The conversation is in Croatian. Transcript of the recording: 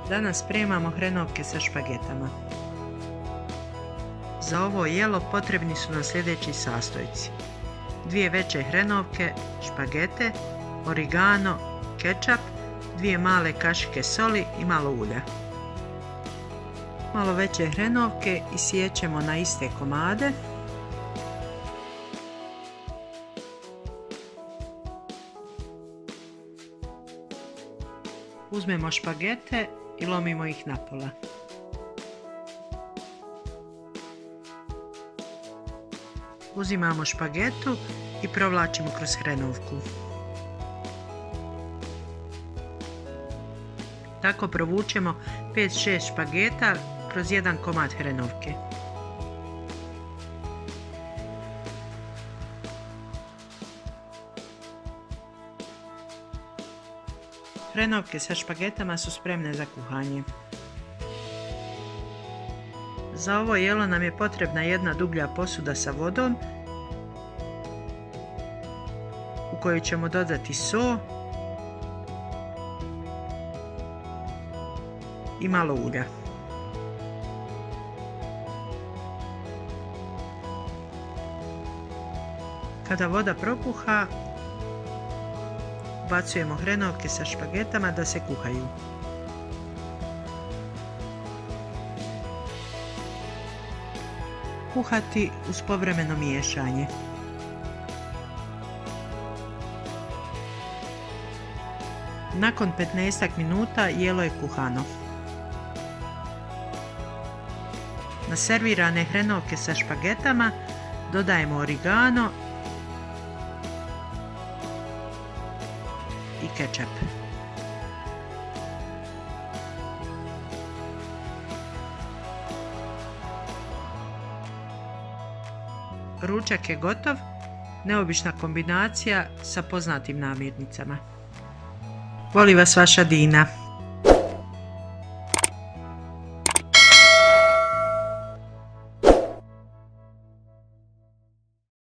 Danas spremamo hrenovke sa špagetama. Za ovo jelo potrebni su nam sljedeći sastojci: 2 veće hrenovke, špagete, origano, kečap, 2 male kašike soli i malo ulja. Malo veće hrenovke isiječemo na iste komade. Uzmemo špagete i lomimo ih na pola. Uzimamo špagetu i provlačimo kroz hrenovku. Tako provučemo 5-6 špageta kroz jedan komad hrenovke. Hrenovke sa špagetama su spremne za kuhanje. Za ovo jelo nam je potrebna jedna dublja posuda sa vodom u koju ćemo dodati so i malo ulja. Kada voda prokuha, ubacujemo hrenovke sa špagetama da se kuhaju. Kuhati uz povremeno miješanje. Nakon 15 minuta jelo je kuhano. Na servirane hrenovke sa špagetama dodajemo origano i kečap. Ručak je gotov, neobična kombinacija sa poznatim namirnicama. Voli vas vaša Dina.